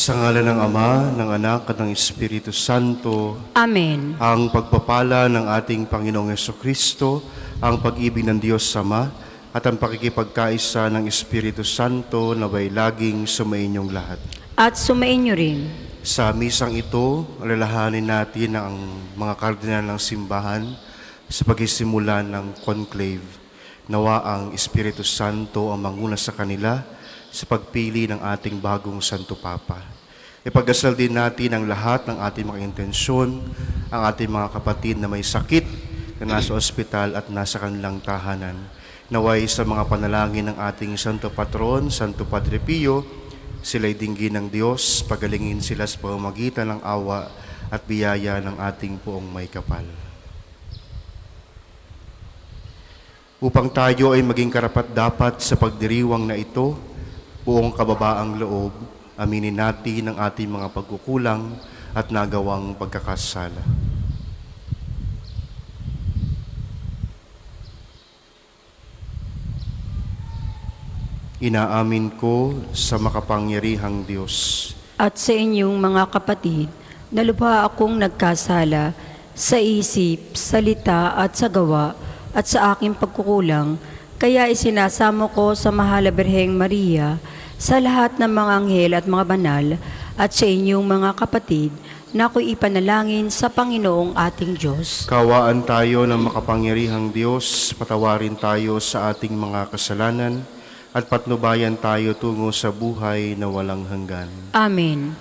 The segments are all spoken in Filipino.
Sa ngalan ng Ama, ng Anak, at ng Espiritu Santo. Amen. Ang pagpapala ng ating Panginoong Jesucristo, ang pag-ibig ng Diyos Ama, at ang pakikipagkaisa ng Espiritu Santo naway laging sumainyong lahat. At sumainyo rin. Sa misang ito, alalahanin natin ang mga kardinal ng simbahan sa pagsisimula ng conclave. Nawa ang Espiritu Santo ang manguna sa kanila sa pagpili ng ating bagong Santo Papa. Ipagdasal din natin ang lahat ng ating mga intensyon, ang ating mga kapatid na may sakit na nasa ospital at nasa kanilang tahanan. Naway sa mga panalangin ng ating Santo Patron, Santo Padre Pio, sila'y dinggin ng Diyos, pagalingin sila sa pamamagitan ng awa at biyaya ng ating Poong May Kapal. Upang tayo ay maging karapat-dapat sa pagdiriwang na ito, buong kababaang loob, aminin natin ang ating mga pagkukulang at nagawang pagkakasala. Inaamin ko sa makapangyarihang Diyos At sa inyong mga kapatid, na lubha akong nagkasala sa isip, salita at sa gawa at sa aking pagkukulang, kaya isinasamo ko sa Mahal na Birheng Maria, sa lahat ng mga anghel at mga banal, at sa inyong mga kapatid, na ako'y ipanalangin sa Panginoong ating Diyos. Kawaan tayo ng makapangyarihang Diyos, patawarin tayo sa ating mga kasalanan, at patnubayan tayo tungo sa buhay na walang hanggan. Amen.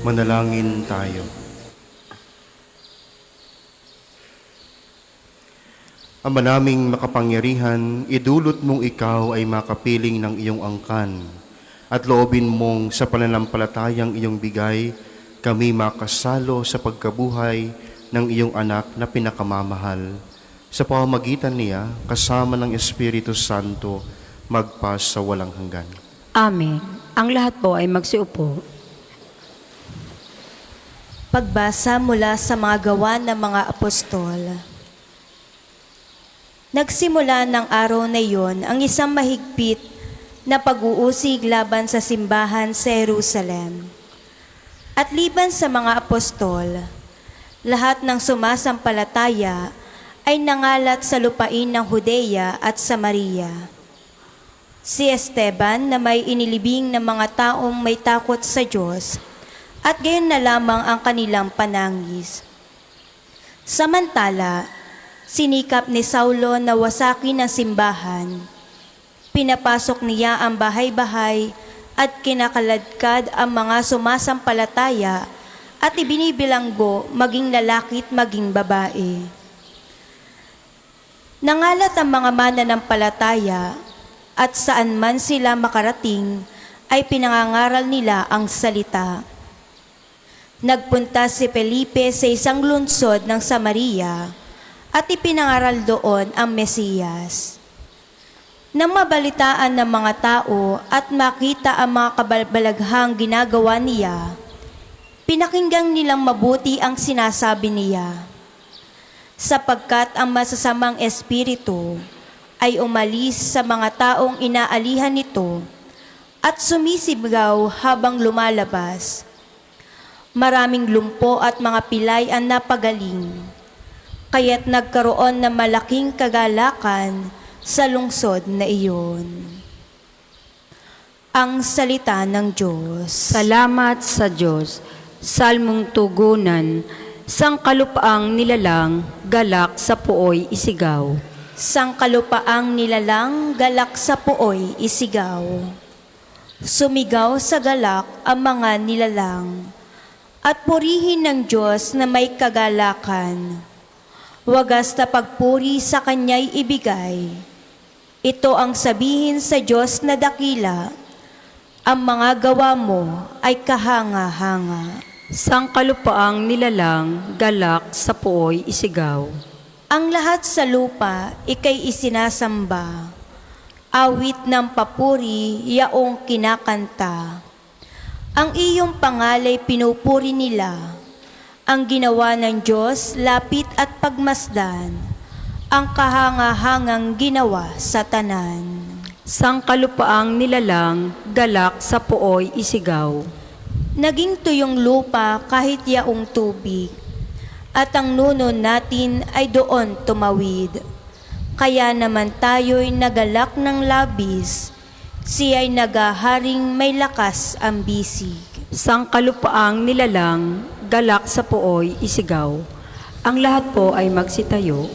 Manalangin tayo. Ama naming makapangyarihan, idulot mong ikaw ay makapiling ng iyong angkan at loobin mong sa pananampalatayang iyong bigay, kami makasalo sa pagkabuhay ng iyong anak na pinakamamahal. Sa pamamagitan niya, kasama ng Espiritu Santo, magpas sa walang hanggan. Amen. Ang lahat po ay magsiupo. Pagbasa mula sa mga gawa ng mga apostol. Nagsimula ng araw na iyon ang isang mahigpit na pag-uusig laban sa simbahan sa Jerusalem. At liban sa mga apostol, lahat ng sumasampalataya ay nangalat sa lupain ng Judea at Samaria. Si Esteban na may inilibing ng mga taong may takot sa Diyos, at gayon na lamang ang kanilang panangis. Samantala, sinikap ni Saulo na wasakin ang simbahan. Pinapasok niya ang bahay-bahay at kinakaladkad ang mga sumasampalataya at ibinibilanggo maging lalaki at maging babae. Nangalat ang mga mananampalataya at saan man sila makarating ay pinangangaral nila ang salita. Nagpunta si Felipe sa isang lungsod ng Samaria at ipinangaral doon ang Mesiyas. Nang mabalitaan ng mga tao at makita ang mga kababalaghang ginagawa niya, pinakinggan nilang mabuti ang sinasabi niya. Sapagkat ang masasamang espiritu ay umalis sa mga taong inaalihan nito at sumisigaw habang lumalabas. Maraming lumpo at mga pilay ang napagaling, kaya't nagkaroon ng malaking kagalakan sa lungsod na iyon. Ang salita ng Diyos. Salamat sa Diyos. Salmong tugunan, sangkalupaang nilalang, galak sa puoy isigaw. Sangkalupaang nilalang, galak sa puoy isigaw. Sumigaw sa galak ang mga nilalang, at purihin ng Diyos na may kagalakan. Wagas na pagpuri sa Kanya'y ibigay. Ito ang sabihin sa Diyos na dakila, ang mga gawa mo ay kahanga-hanga. Sangkalupaang nilalang, galak sa puoy isigaw. Ang lahat sa lupa ikay isinasamba. Awit ng papuri, yaong kinakanta. Ang iyong pangalay pinupuri nila. Ang ginawa ng Diyos, lapit at pagmasdan. Ang kahanga-hangang ginawa sa tanan. Sangkalupaang nilalang, galak sa puoy isigaw. Naging tuyong lupa kahit yaong tubig, at ang nuno natin ay doon tumawid. Kaya naman tayo'y nagalak ng labis, siya'y nagaharing may lakas ang bisig. Sangkalupaang nilalang, galak sa puoy isigaw. Ang lahat po ay magsitayo.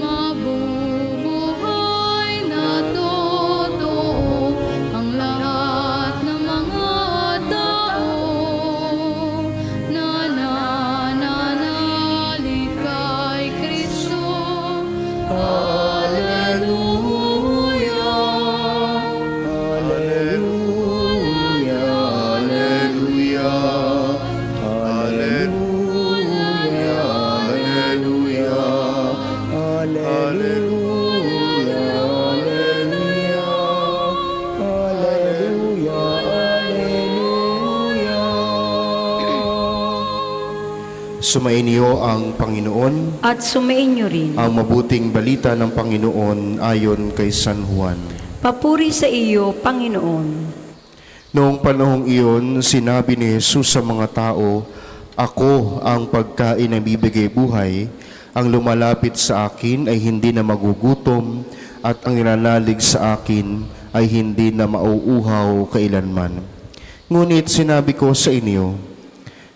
Mabubuhay na totoo ang lahat ng mga tao na nananalig kay Kristo. Hallelujah! Sumainyo ang Panginoon, At sumainyo rin. ang mabuting balita ng Panginoon ayon kay San Juan. Papuri sa iyo, Panginoon. Noong panahong iyon, sinabi ni Jesus sa mga tao, "Ako ang pagkain na bibigay buhay. Ang lumalapit sa akin ay hindi na magugutom, at ang ninanalig sa akin ay hindi na mauuhaw kailanman. Ngunit sinabi ko sa inyo,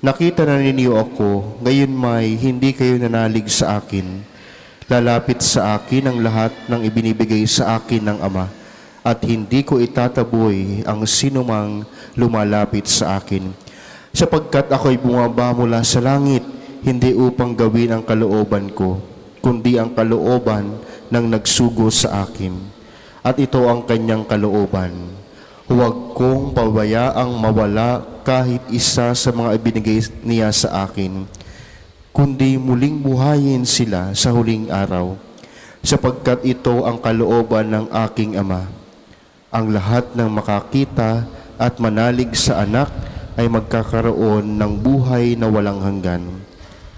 nakita na ninyo ako, ngayon may hindi kayo nanalig sa akin. Lalapit sa akin ang lahat ng ibinibigay sa akin ng Ama, at hindi ko itataboy ang sinumang lumalapit sa akin. Sapagkat ako'y bumaba mula sa langit, hindi upang gawin ang kalooban ko, kundi ang kalooban ng nagsugo sa akin. At ito ang kanyang kalooban. Huwag kong pabayaang mawala kahit isa sa mga ibinigay niya sa akin, kundi muling buhayin sila sa huling araw, sapagkat ito ang kalooban ng aking Ama. Ang lahat ng makakita at manalig sa anak ay magkakaroon ng buhay na walang hanggan,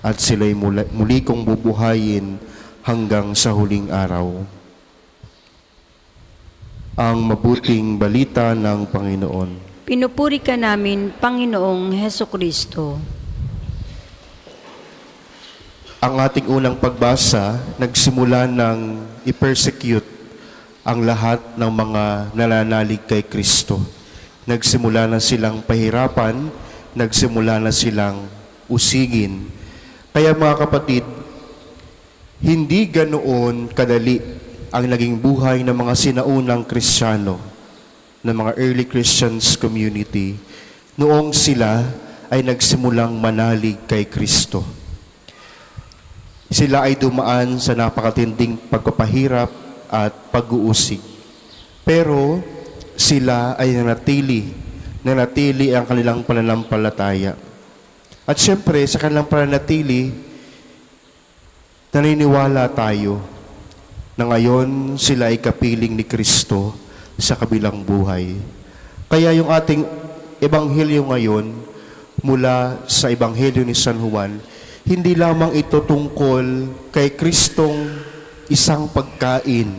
at sila'y muli kong bubuhayin hanggang sa huling araw." Ang mabuting balita ng Panginoon. Pinupuri ka namin, Panginoong Hesukristo. Ang ating unang pagbasa, nagsimula ng i-persecute ang lahat ng mga nananalig kay Kristo. Nagsimula na silang pahirapan, nagsimula na silang usigin. Kaya mga kapatid, hindi ganoon kadali ang naging buhay ng mga sinaunang Kristiyano, ng mga early Christians community, noong sila ay nagsimulang manalig kay Kristo. Sila ay dumaan sa napakatinding pagpapahirap at pag-uusig. Pero sila ay nanatili ang kanilang pananampalataya. At syempre, sa kanilang pananatili, naniniwala tayo na ngayon sila ay kapiling ni Kristo sa kabilang buhay. Kaya yung ating ebanghelyo ngayon, mula sa Ebanghelyo ni San Juan, hindi lamang ito tungkol kay Kristong isang pagkain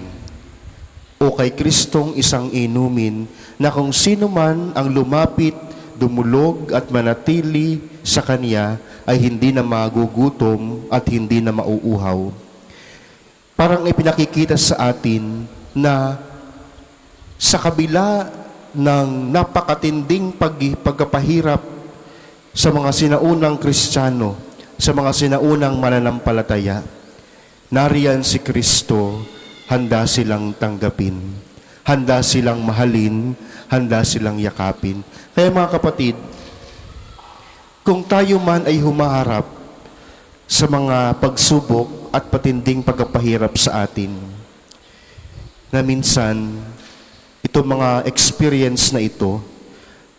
o kay Kristong isang inumin na kung sino man ang lumapit, dumulog at manatili sa Kanya ay hindi na magugutom at hindi na mauuhaw. Parang ipinakikita sa atin na sa kabila ng napakatinding pagkapahirap sa mga sinaunang Kristiyano, sa mga sinaunang mananampalataya, nariyan si Kristo, handa silang tanggapin, handa silang mahalin, handa silang yakapin. Kaya mga kapatid, kung tayo man ay humaharap sa mga pagsubok at patinding pagkapahirap sa atin, na minsan, itong mga experience na ito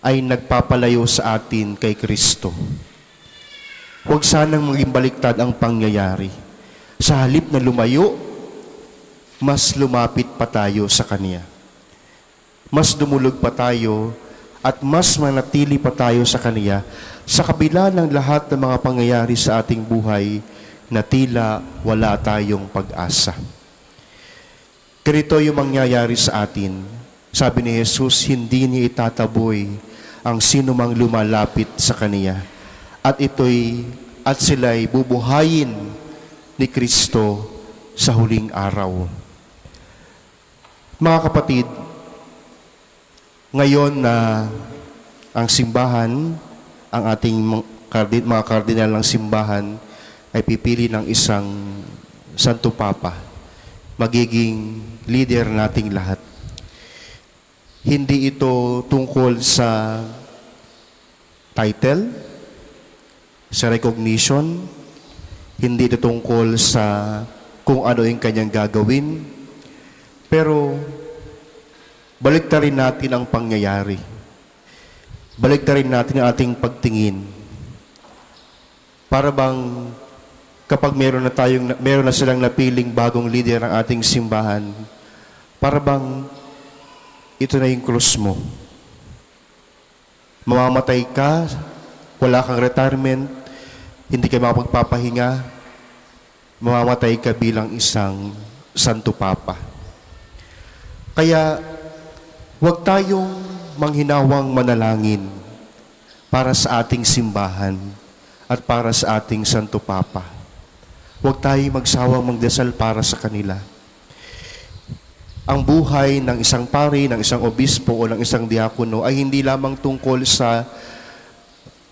ay nagpapalayo sa atin kay Kristo. Huwag sanang maging baliktad ang pangyayari. Sa halip na lumayo, mas lumapit pa tayo sa Kanya. Mas dumulog pa tayo at mas manatili pa tayo sa Kanya sa kabila ng lahat ng mga pangyayari sa ating buhay na tila wala tayong pag-asa. Ganito yung mangyayari sa atin. Sabi ni Jesus, hindi niya itataboy ang sino mang lumalapit sa Kanya. At sila'y bubuhayin ni Kristo sa huling araw. Mga kapatid, ngayon na ang simbahan, ang ating mga kardinal ng simbahan ay pipili ng isang Santo Papa, magiging leader nating lahat. Hindi ito tungkol sa title, sa recognition, hindi ito tungkol sa kung ano yung kanyang gagawin, pero baliktarin natin ang pangyayari. Baliktarin natin ang ating pagtingin. Para bang kapag meron na silang napiling bagong leader ng ating simbahan, para bang ito na yung krus mo. Mamamatay ka, wala kang retirement, hindi ka makapagpapahinga, mamamatay ka bilang isang Santo Papa. Kaya, huwag tayong manghinawang manalangin para sa ating simbahan at para sa ating Santo Papa. Huwag tayong magsawang magdasal para sa kanila. Ang buhay ng isang pari, ng isang obispo o ng isang diakono ay hindi lamang tungkol sa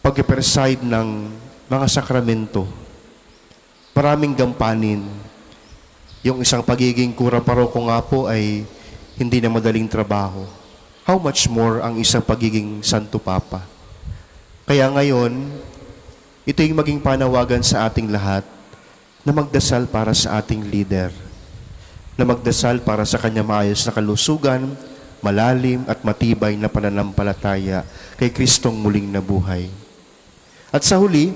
pag-preside ng mga sakramento. Maraming gampanin. Yung isang pagiging kura paroko nga po ay hindi na madaling trabaho. How much more ang isang pagiging Santo Papa? Kaya ngayon, ito yung maging panawagan sa ating lahat na magdasal para sa ating leader, na magdasal para sa kanya maayos na kalusugan, malalim at matibay na pananampalataya kay Kristong muling nabuhay. At sa huli,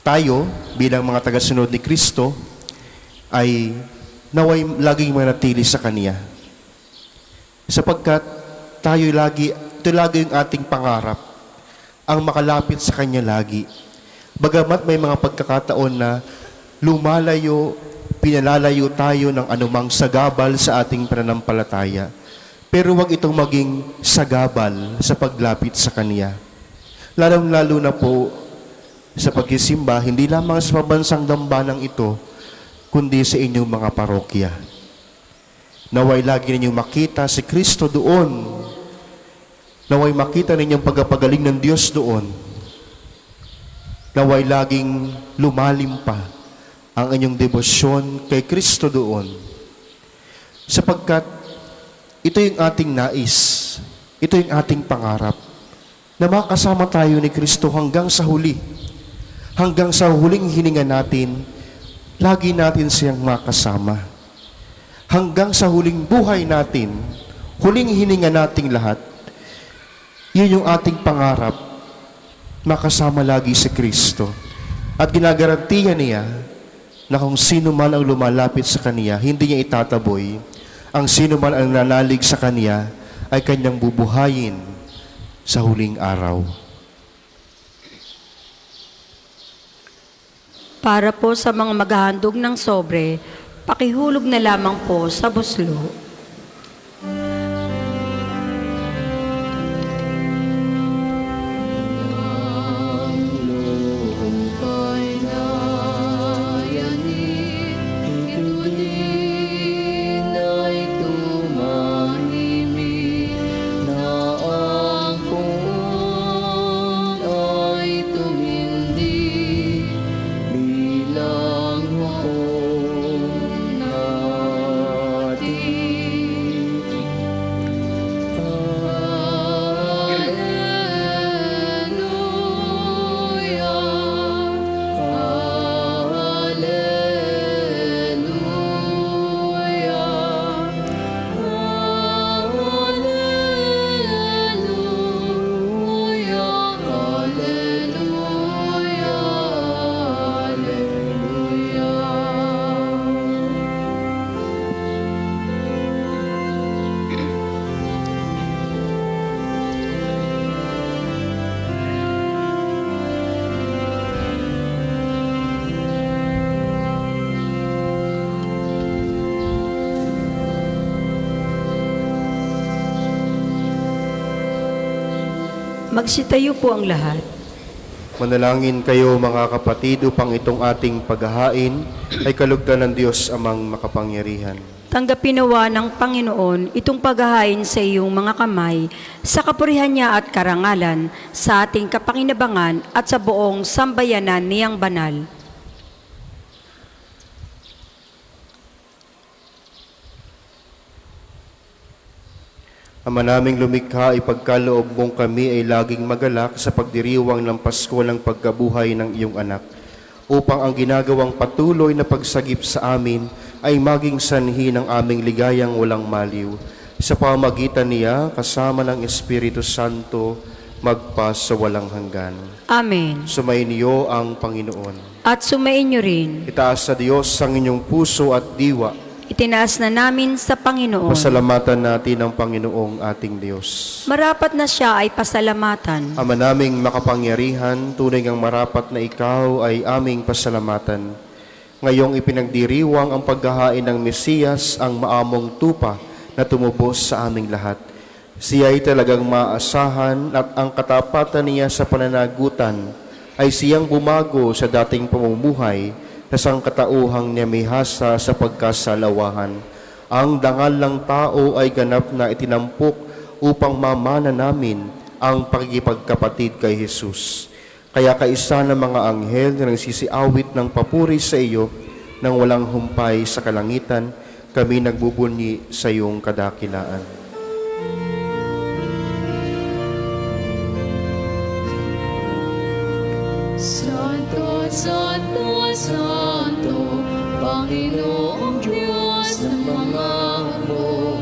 tayo bilang mga tagasunod ni Kristo ay naway laging manatili sa Kanya. Sapagkat ito lagi yung ating pangarap, ang makalapit sa Kanya lagi. Bagamat may mga pagkakataon na pinalalayo tayo ng anumang sagabal sa ating pananampalataya. Pero wag itong maging sagabal sa paglapit sa Kanya. Lalong-lalo na po sa pagsisimba, hindi lamang sa pabansang dambanang ito, kundi sa inyong mga parokya. Naway lagi ninyong makita si Kristo doon. Naway makita ninyong pagpapagaling ng Diyos doon. Naway laging lumalim pa ang inyong debosyon kay Kristo doon. Sapagkat ito yung ating nais, ito yung ating pangarap, na makasama tayo ni Kristo hanggang sa huli. Hanggang sa huling hininga natin, lagi natin siyang makasama. Hanggang sa huling buhay natin, huling hininga nating lahat, yun yung ating pangarap, makasama lagi si Kristo. At ginagarantiya niya na kung sino man ang lumalapit sa Kanya, hindi niya itataboy. Ang sino man ang nanalig sa Kanya ay Kanyang bubuhayin sa huling araw. Para po sa mga maghahandog ng sobre, pakihulog na lamang po sa buslo. Lupa'y nayanig, ito din ay tumahimik, na ang puon ay tumindi, bilang hukom natin. Magsitayo po ang lahat. Manalangin kayo mga kapatid upang itong ating paghahain ay kalugdan ng Diyos amang makapangyarihan. Tanggapin nawa ng Panginoon itong paghahain sa iyong mga kamay, sa kapurihan niya at karangalan, sa ating kapakinabangan at sa buong sambayanan niyang banal. Ama naming lumikha, ipagkaloob mong kami ay laging magalak sa pagdiriwang ng Pasko ng pagkabuhay ng iyong anak, upang ang ginagawang patuloy na pagsagip sa amin ay maging sanhi ng aming ligayang walang maliw. Sa pamagitan niya, kasama ng Espiritu Santo, magpa sa walang hanggan. Amen. Sumainyo ang Panginoon. At sumain niyo rin, Itaas sa Diyos ang inyong puso at diwa. itinaas na namin sa Panginoon. Pasalamatan natin ang Panginoong ating Diyos. Marapat na siya ay pasalamatan. Ama naming makapangyarihan, tunay ngang marapat na ikaw ay aming pasalamatan. Ngayong ipinagdiriwang ang paghahain ng Mesiyas, ang maamong tupa na tumubos sa aming lahat. Siya ay talagang maasahan at ang katapatan niya sa pananagutan ay siyang bumago sa dating pamumuhay na sangkatauhang niya may hasa sa pagkasalawahan. Ang dangal ng tao ay ganap na itinampok upang mamana namin ang pagkikipagkapatid kay Jesus. Kaya kaisa ng mga anghel na nagsisiawit ng papuri sa iyo nang walang humpay sa kalangitan, kami nagbubunyi sa iyong kadakilaan. Santo, Santo, Santo, Panginoong Diyos ng mga hukbo,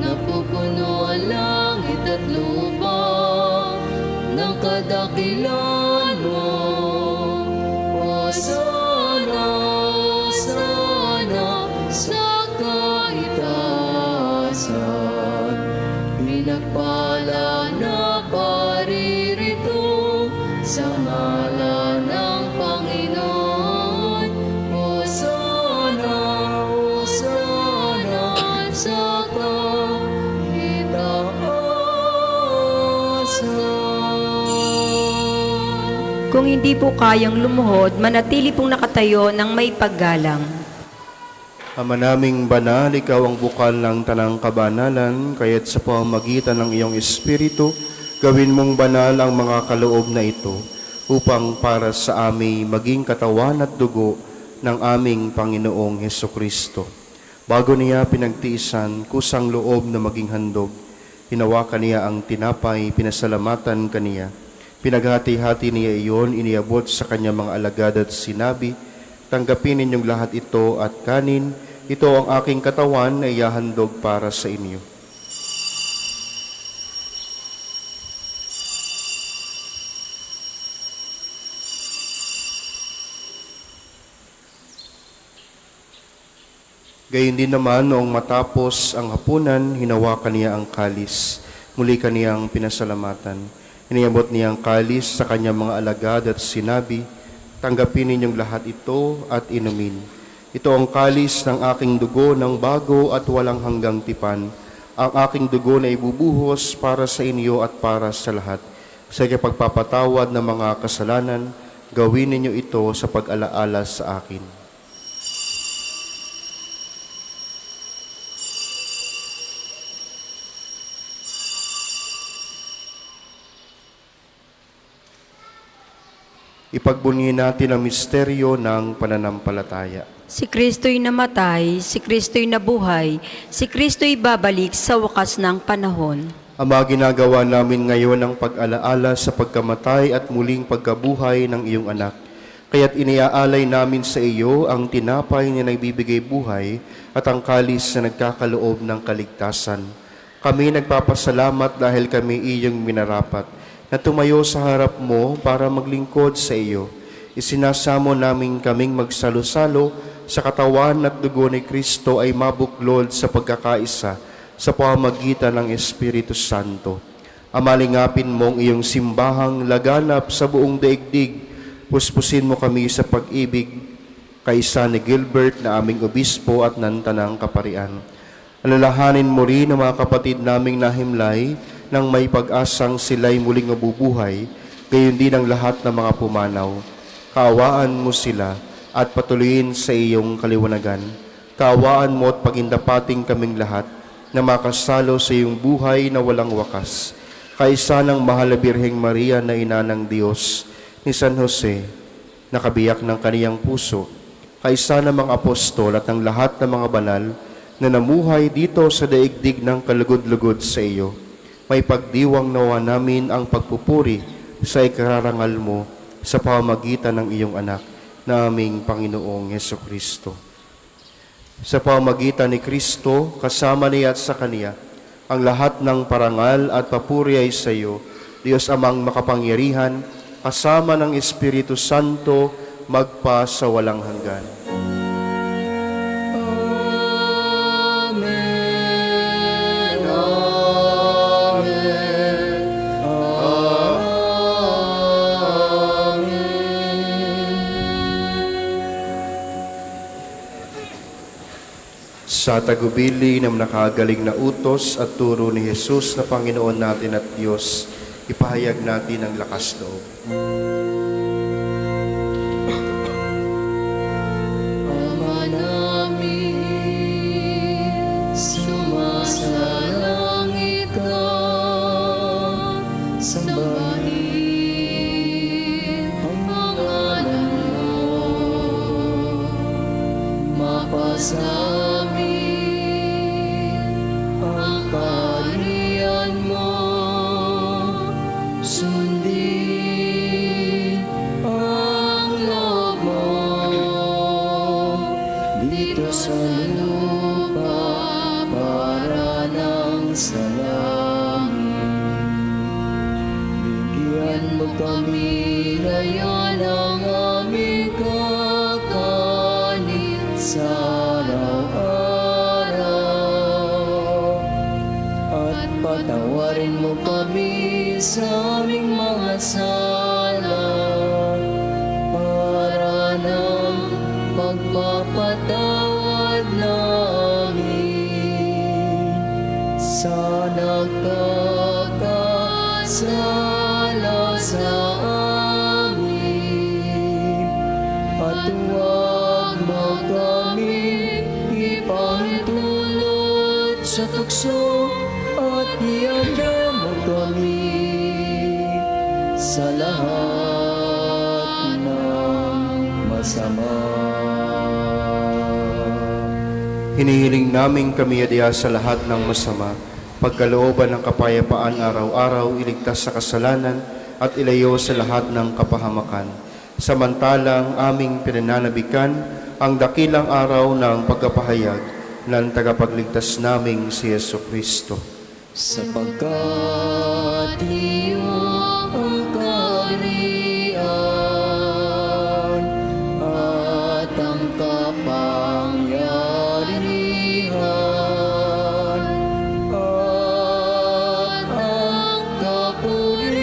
napupuno ang langit at lupa ng kadakilan mo. Hosana, Hosana, sa kaitaasan, pinagpala na paririto sa ngalan ng Panginoon. Hosana, Hosana, sa kaitaasan. Kung hindi po kayang lumuhod, manatili pong nakatayo ng may paggalang. Ama naming banal, ikaw ang bukal ng tanang kabanalan, kaya't sa pamamagitan ng iyong Espiritu, gawin mong banal ang mga kaloob na ito, upang para sa amin maging katawan at dugo ng aming Panginoong Hesukristo. Bago niya pinagtiisan, kusang loob na maging handog, hinawakan niya ang tinapay, pinasalamatan kaniya. Pinaghati-hati niya iyon, iniabot sa kanyang mga alagad at sinabi, tanggapin ninyong lahat ito at kanin, ito ang aking katawan na iyahandog para sa inyo. Gayon din naman, noong matapos ang hapunan, hinawakan niya ang kalis. Muli kaniyang pinasalamatan. Iniabot niya ang kalis sa kanyang mga alagad at sinabi, Tanggapin ninyong lahat ito at inumin. Ito ang kalis ng aking dugo ng bago at walang hanggang tipan. Ang aking dugo na ibubuhos para sa inyo at para sa lahat. Sa pagpapatawad ng mga kasalanan, gawin ninyo ito sa pag-alaala sa akin. Ipagbunyi natin ang misteryo ng pananampalataya. Si Kristo'y namatay, si Kristo'y nabuhay, si Kristo'y babalik sa wakas ng panahon. Ama, ginagawa namin ngayon ang pag-alaala sa pagkamatay at muling pagkabuhay ng iyong anak. Kaya't iniaalay namin sa iyo ang tinapay na nagbibigay buhay at ang kalis na nagkakaloob ng kaligtasan. Kami nagpapasalamat dahil kami iyong minarapat na tumayo sa harap mo para maglingkod sa iyo. Isinasamo namin kaming magsalo-salo sa katawan at dugo ni Kristo ay mabuklod sa pagkakaisa sa pamamagitan ng Espiritu Santo. Amalingapin mong iyong simbahang laganap sa buong daigdig. Puspusin mo kami sa pag-ibig kaisa ni Gilbert na aming obispo at ng Tanang Kaparian. Alalahanin mo rin ang mga kapatid naming nahimlay nang may pag-asang sila'y muling mabubuhay, gayon din ang lahat ng mga pumanaw. Kaawaan mo sila at patuloyin sa iyong kaliwanagan. Kaawaan mo at pagindapating kaming lahat na makasalo sa iyong buhay na walang wakas. Kaisa ng mahal na Birheng Maria na ina ng Diyos, ni San Jose, na kabiyak ng kaniyang puso, kaisa ng mga apostol at ng lahat ng mga banal na namuhay dito sa daigdig ng kalugod-lugod sa iyo. May pagdiwang nawa namin ang pagpupuri sa ikararangal mo sa pamamagitan ng iyong anak na aming Panginoong Jesucristo. Sa pamamagitan ni Kristo, kasama niya at sa Kaniya, ang lahat ng parangal at papuri ay sa iyo, Diyos Amang makapangyarihan, kasama ng Espiritu Santo, magpa sa walang hanggan. Amen. Amen. Sa tagubili ng nakagaling na utos at turo ni Jesus na Panginoon natin at Diyos, ipahayag natin ang lakas loob. Ama namin, sumasalangit ka, sambahin ang ngalan mo, mapasa ang kaharian mo, sundin ang loob mo dito sa lupa para nang sa langit. Bigyan mo kami ngayon ng aming kakanin sa araw-araw, at patawarin mo kami sa aming mga sala para ng pagpapatawad namin sa nagkakasala sa amin, at huwag mo kami ipahintulot sa tukso, at iadya mo kami sa lahat ng masama. Hinihiling namin kami adiya sa lahat ng masama, pagkalooban ng kapayapaan araw-araw, iligtas sa kasalanan at ilayo sa lahat ng kapahamakan. Samantalang aming pinananabikan ang dakilang araw ng pagkapahayag ng tagapagligtas naming si Jesucristo. Sapagkat iyo ang kaharian at ang kapangyarihan at ang kapurihan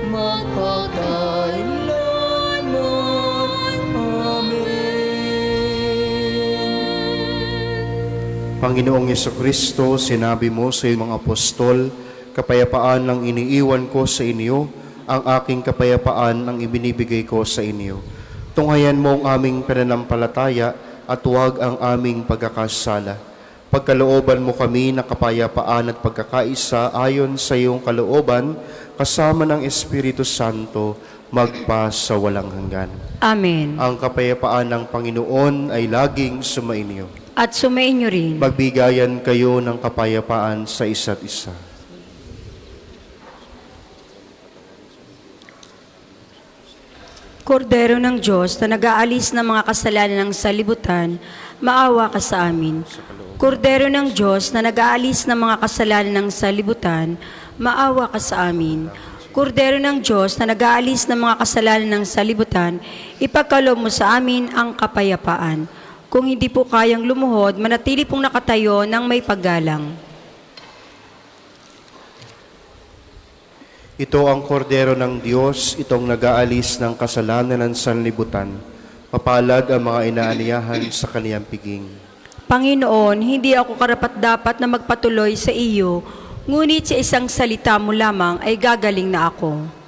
magpakailanman. Panginoong Yesukristo, sinabi mo sa iyong mga apostol, kapayapaan ang iniiwan ko sa inyo, ang aking kapayapaan ang ibinibigay ko sa inyo. Tunghayan mo ang aming pananampalataya at huwag ang aming pagkakasala. Pagkalooban mo kami ng kapayapaan at pagkakaisa ayon sa iyong kalooban, kasama ng Espiritu Santo, magpa sa walang hanggan. Amen. Ang kapayapaan ng Panginoon ay laging sumainyo. At sumainyo rin. Magbigayan kayo ng kapayapaan sa isa't isa. Kordero ng Diyos na nag-aalis ng mga kasalanan ng salibutan, maawa ka sa amin. Kordero ng Diyos na nag-aalis ng mga kasalanan ng salibutan, maawa ka sa amin. Kordero ng Diyos na nag-aalis ng mga kasalanan ng salibutan, ipagkaloob mo sa amin ang kapayapaan. Kung hindi po kayang lumuhod, manatili pong nakatayo ng may paggalang. Ito ang kordero ng Diyos, itong nag-aalis ng kasalanan ng sanlibutan. Mapalad ang mga inaaniyahan sa kaniyang piging. Panginoon, hindi ako karapat-dapat na magpatuloy sa iyo, ngunit sa isang salita mo lamang ay gagaling na ako.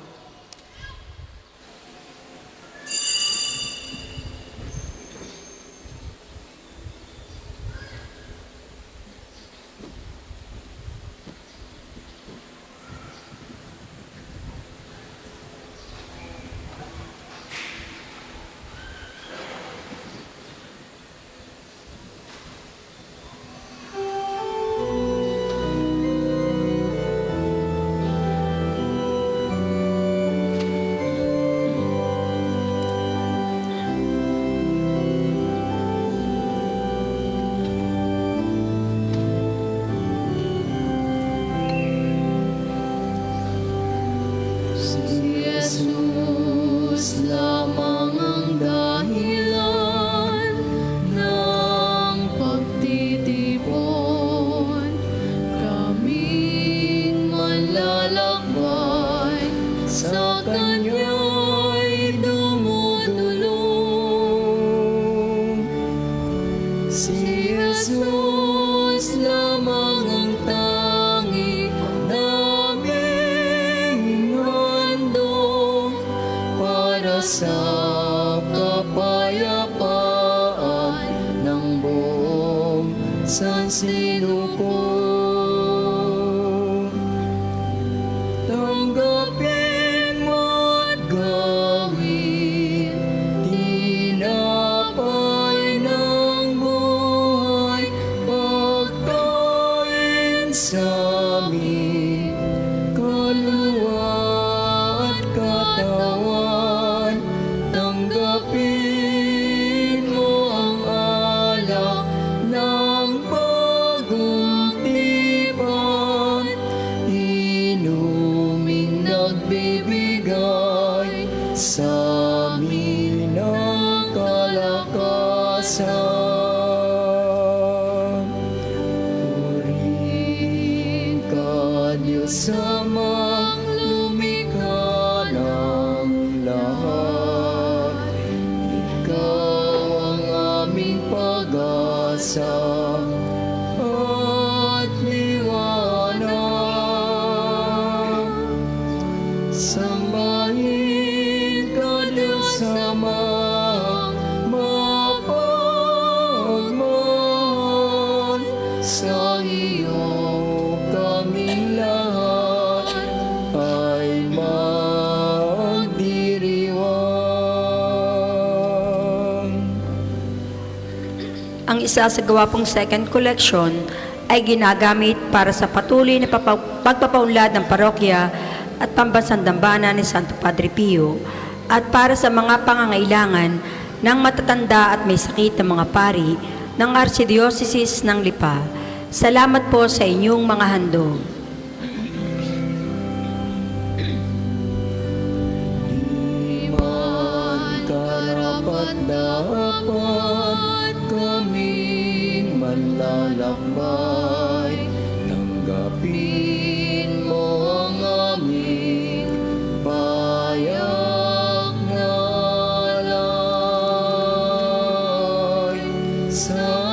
Si Jesus lamang ang dahilan ng pagtitipon. Kaming manlalakbay sa Kanya'y dumudulong. Si Jesus lamang ang tangi naming handog para sa kapayapaan ng buong sansinuko. Tanggapin mo't gawin, tinapay ng buhay, pagkain sa amin, kaluluwa at katawan. Tanggapin mo ang alak ng bagong tipan, inuming nagbibigay sa amin ng kalakasan. Purihin ka, Diyos Amang lumikha ng lahat. Ikaw ang aming pag-asa at liwanag. Sambahin ka, Diyos Amang mapagmahal. Sa iyo kaming lahat ay magdiriwang. Ang isasagawa pong second collection ay ginagamit para sa patuloy na pagpapaunlad ng parokya at pambansang dambana ni Santo Padre Pio at para sa mga pangangailangan ng matatanda at may sakit na mga pari ng Archdiocese ng Lipa. Salamat po sa inyong mga handog. Di man karapat-dapat kaming manlalakbay, tanggapin mo ang aming payak na alay. Sa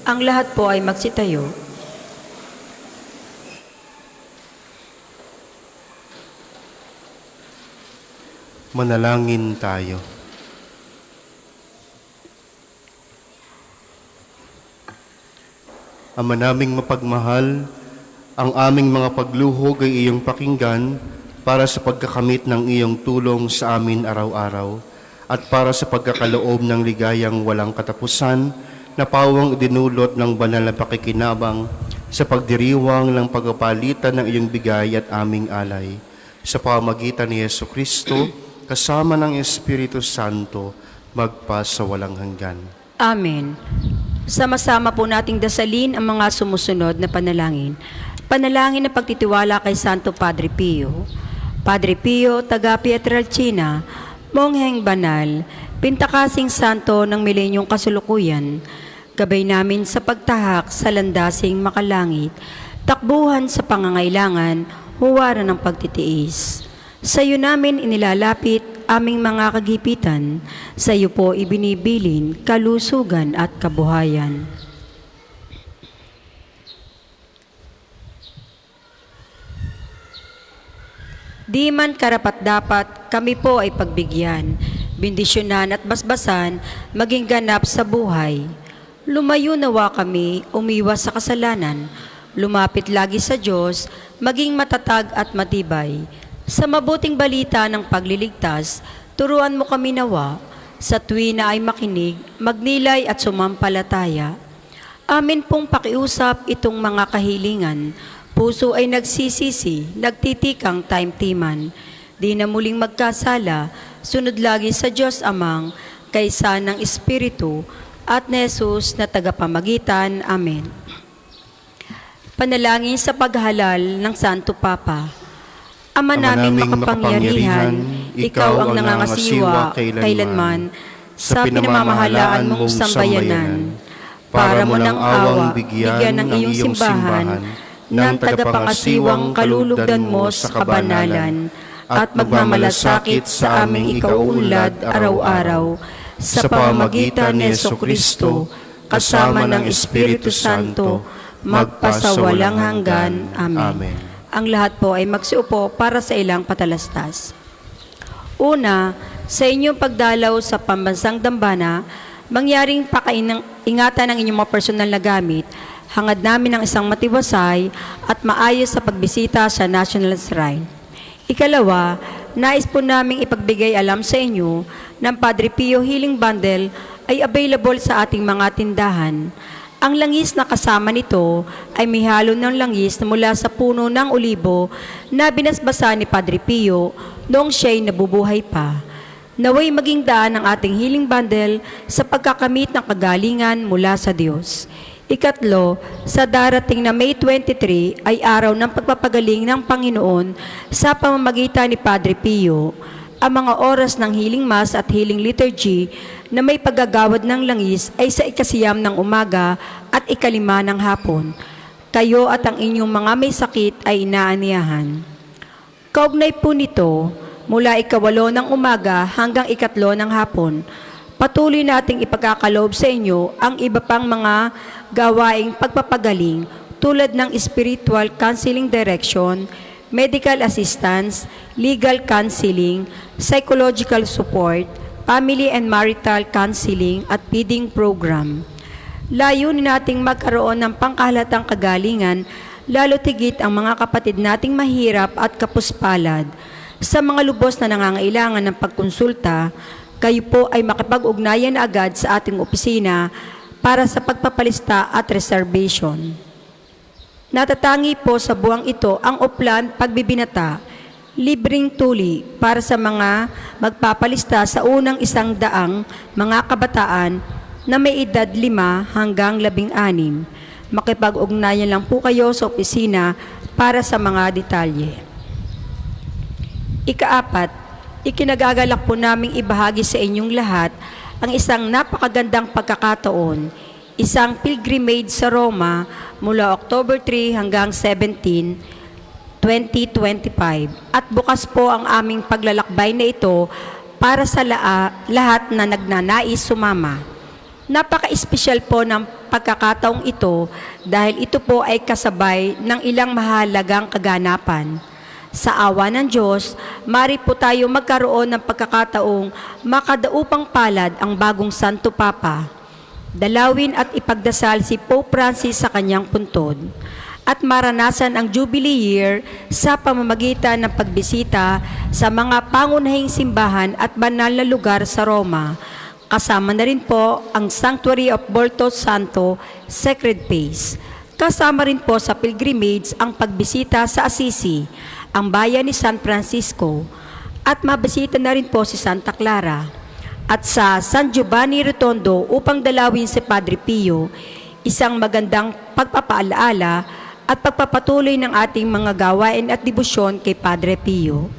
Ang lahat po ay magsitayo. Manalangin tayo. Ama naming mapagmahal, ang aming mga pagluhog ay iyong pakinggan para sa pagkakamit ng iyong tulong sa amin araw-araw at para sa pagkakaloob ng ligayang walang katapusan na pawang idinulot ng banal na pakikinabang sa pagdiriwang ng pagpapalitan ng iyong bigay at aming alay. Sa pamamagitan ni Yesu Kristo, kasama ng Espiritu Santo, magpa sa walang hanggan. Amen. Sama-sama po nating dasalin ang mga sumusunod na panalangin. Panalangin na pagtitiwala kay Santo Padre Pio. Padre Pio, taga Pietrelcina, Mongheng Banal, Pintakasing Santo ng Milenyong Kasulukuyan, gabay namin sa pagtahak sa landasing makalangit, takbuhan sa pangangailangan, huwaran ng pagtitiis. Sa iyo namin inilalapit aming mga kagipitan, sa iyo po ibinibilin kalusugan at kabuhayan. Di man karapat-dapat kami po ay pagbigyan, bendisyonan at basbasan, maging ganap sa buhay. Lumayo nawa kami, umiwas sa kasalanan, lumapit lagi sa Diyos, maging matatag at matibay. Sa mabuting balita ng pagliligtas, turuan mo kami nawa, sa tuwi na ay makinig, magnilay at sumampalataya. Amin pong pakiusap itong mga kahilingan, puso ay nagsisisi, nagtitikang time-timan. Di na muling magkasala, sunod lagi sa Diyos Amang, kaysa ng Espiritu, at ni Jesus na tagapamagitan. Amen. Panalangin sa paghalal ng Santo Papa. Ama naming makapangyarihan, ikaw ang nangangasiwa kailanman sa pinamamahalaan mong sambayanan, para mo ng awa, bigyan ng iyong simbahan, ng tagapangasiwang kalulugdan mo sa kabanalan, at magmamalasakit sa aming ikauunlad araw-araw, sa pamamagitan ni Jesucristo, kasama ng Espiritu Santo, magpasawalang hanggan. Amen. Ang lahat po ay magsiupo para sa ilang patalastas. Una, sa inyong pagdalaw sa pambansang dambana, mangyaring ingatan ng inyong mga personal na gamit, hangad namin ng isang matiwasay at maayos sa pagbisita sa National Shrine. Ikalawa, nais po naming ipagbigay alam sa inyo ng Padre Pio Healing Bundle ay available sa ating mga tindahan. Ang langis na kasama nito ay may halo ng langis na mula sa puno ng olibo na binasbasa ni Padre Pio noong siya'y nabubuhay pa. Naway maging daan ang ating healing bundle sa pagkakamit ng kagalingan mula sa Diyos. Ikatlo, sa darating na May 23 ay araw ng pagpapagaling ng Panginoon sa pamamagitan ni Padre Pio. Ang mga oras ng healing mass at healing liturgy na may paggagawad ng langis ay sa 9:00 ng umaga at 5:00 ng hapon. Kayo at ang inyong mga may sakit ay inaaniyahan. Kaugnay po nito, mula 8:00 ng umaga hanggang 3:00 ng hapon, patuloy nating ipagkakaloob sa inyo ang iba pang mga gawaing pagpapagaling tulad ng spiritual counseling direction, medical assistance, legal counseling, psychological support, family and marital counseling at feeding program. Layunin nating magkaroon ng pangkahalatang kagalingan, lalo tigit ang mga kapatid nating mahirap at kapuspalad. Sa mga lubos na nangangailangan ng pagkonsulta, kayo po ay makipag-ugnayan agad sa ating opisina para sa pagpapalista at reservation. Natatangi po sa buwang ito ang Oplan Pagbibinata, libreng tuli para sa mga magpapalista sa unang 100 mga kabataan na may edad 5 hanggang 16. Makipag-ugnayan lang po kayo sa opisina para sa mga detalye. Ikaapat, ikinagagalak po naming ibahagi sa inyong lahat ang isang napakagandang pagkakataon, isang pilgrimage sa Roma mula October 3 hanggang 17, 2025. At bukas po ang aming paglalakbay na ito para sa lahat na nagnanais sumama. Napaka-espesyal po ng pagkakataong ito dahil ito po ay kasabay ng ilang mahalagang kaganapan. Sa awa ng Diyos, mari po tayo magkaroon ng pagkakataong makadaupang palad ang bagong Santo Papa. Dalawin at ipagdasal si Pope Francis sa kanyang puntod at maranasan ang Jubilee Year sa pamamagitan ng pagbisita sa mga pangunahing simbahan at banal na lugar sa Roma. Kasama na rin po ang Sanctuary of Borto Santo, Sacred Place. Kasama rin po sa pilgrimage ang pagbisita sa Assisi, ang bayan ni San Francisco, at mabisita na rin po si Santa Clara. At sa San Giovanni Rotondo upang dalawin si Padre Pio, isang magandang pagpapaalaala at pagpapatuloy ng ating mga gawain at debosyon kay Padre Pio.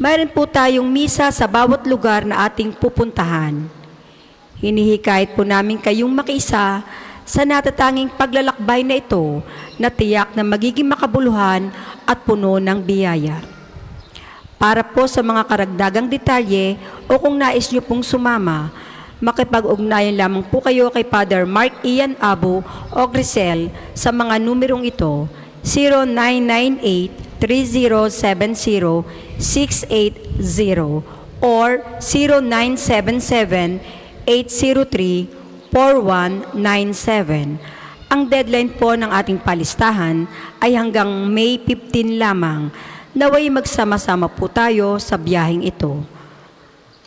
Mayroon po tayong misa sa bawat lugar na ating pupuntahan. Hinihikayat po namin kayong makiisa sa natatanging paglalakbay na ito na tiyak na magiging makabuluhan at puno ng biyaya. Para po sa mga karagdagang detalye o kung nais nyo pong sumama, makipag-ugnayan lamang po kayo kay Father Mark Ian Abu o Grisel sa mga numerong ito, 0998-3070-680 or 0977-803-4197. Ang deadline po ng ating palistahan ay hanggang May 15 lamang. Naway magsama-sama po tayo sa biyaheng ito.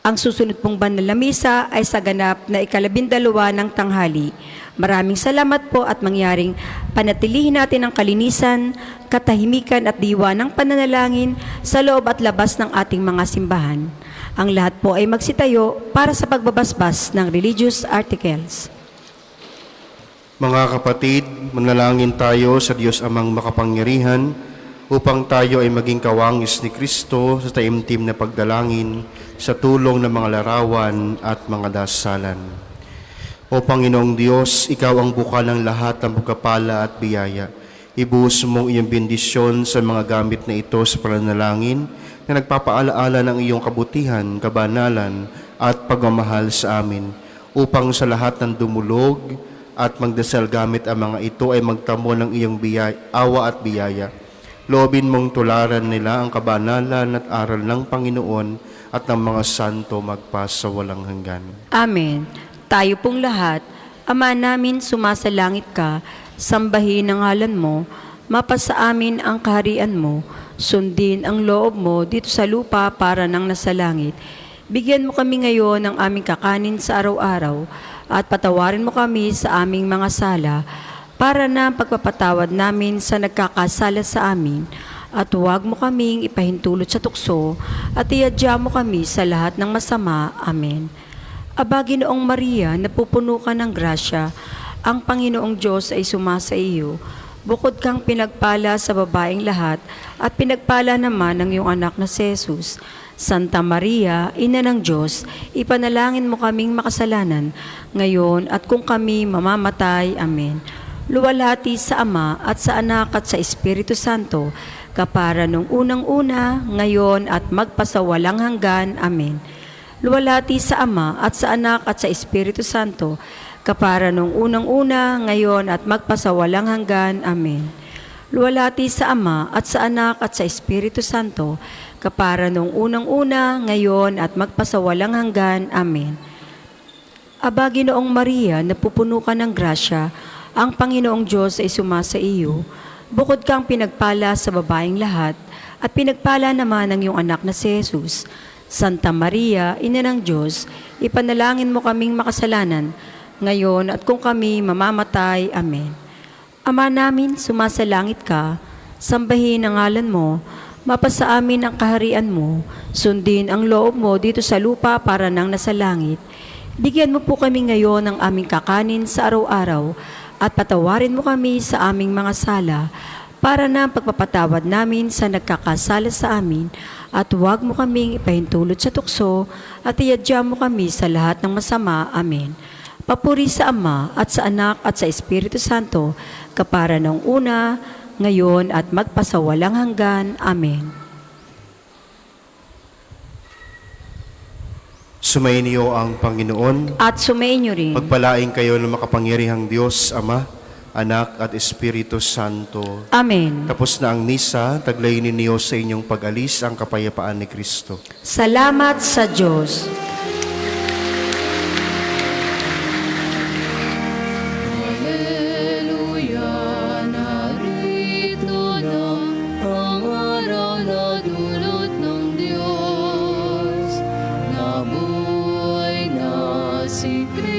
Ang susunod pong banal na misa ay sa ganap na 12 ng tanghali. Maraming salamat po at mangyaring panatilihin natin ang kalinisan, katahimikan at diwa ng pananalangin sa loob at labas ng ating mga simbahan. Ang lahat po ay magsitayo para sa pagbabasbas ng religious articles. Mga kapatid, manalangin tayo sa Diyos Amang makapangyarihan upang tayo ay maging kawangis ni Kristo sa taimtim na pagdalangin sa tulong ng mga larawan at mga dasalan. O Panginoong Diyos, Ikaw ang buka ng lahat ng pagkapala at biyaya. Ibuhos mong iyong bendisyon sa mga gamit na ito sa pananalangin na nagpapaalaala ng iyong kabutihan, kabanalan at pagmamahal sa amin, upang sa lahat ng dumulog at magdasal gamit ang mga ito ay magtamo ng iyong awa at biyaya. Loobin mong tularan nila ang kabanalan at aral ng Panginoon at ng mga santo magpas sa walang hanggan. Amen. Tayo pong lahat, Ama namin sumasalangit ka, sambahin ang ngalan mo, mapasa amin ang kaharian mo, sundin ang loob mo dito sa lupa para nang nasa langit. Bigyan mo kami ngayon ng aming kakanin sa araw-araw at patawarin mo kami sa aming mga sala para na pagpapatawad namin sa nagkakasala sa amin. At huwag mo kaming ipahintulot sa tukso at iadya mo kami sa lahat ng masama. Amen. Aba, Ginoong Maria, napupuno ka ng grasya, ang Panginoong Diyos ay sumasa iyo. Bukod kang pinagpala sa babaeng lahat at pinagpala naman ng iyong anak na si Jesus. Santa Maria, Ina ng Diyos, ipanalangin mo kaming makasalanan, ngayon at kung kami mamamatay. Amen. Luwalhati sa Ama at sa Anak at sa Espiritu Santo, kapara nung unang-una, ngayon at magpasawalang hanggan. Amen. Luwalhati sa Ama at sa Anak at sa Espiritu Santo, kapara nung unang-una, ngayon at magpasawalang hanggan. Amen. Luwalhati sa Ama at sa Anak at sa Espiritu Santo, kapara nung unang-una, ngayon at magpasawalang hanggan. Amen. Aba, Ginoong Maria, napupuno ka ng grasya, ang Panginoong Diyos ay sumasa iyo. Bukod kang pinagpala sa babaeng lahat, at pinagpala naman ng iyong anak na si Jesus. Santa Maria, Ina ng Diyos, ipanalangin mo kaming makasalanan, ngayon at kung kami mamamatay. Amen. Ama namin, sumasalangit ka, sambahin ang ngalan mo, mapasa amin ang kaharian mo, sundin ang loob mo dito sa lupa para nang nasa langit. Bigyan mo po kami ngayon ng aming kakanin sa araw-araw, at patawarin mo kami sa aming mga sala, para na pagpapatawad namin sa nagkakasala sa amin, at huwag mo kaming ipahintulot sa tukso, at iadya mo kami sa lahat ng masama. Amen. Papuri sa Ama at sa Anak at sa Espiritu Santo, kapara ng una, ngayon at magpasawalang hanggan. Amen. Sumainyo ang Panginoon. At sumainyo rin. Pagpalain kayo ng makapangyarihang Diyos, Ama, Anak at Espiritu Santo. Amen. Tapos na ang misa, taglayin ninyo sa inyong pag-alis ang kapayapaan ni Kristo. Salamat sa Diyos. Hallelujah, narito na ang araw na dulot ng Diyos. Nabuhay na si Kristo.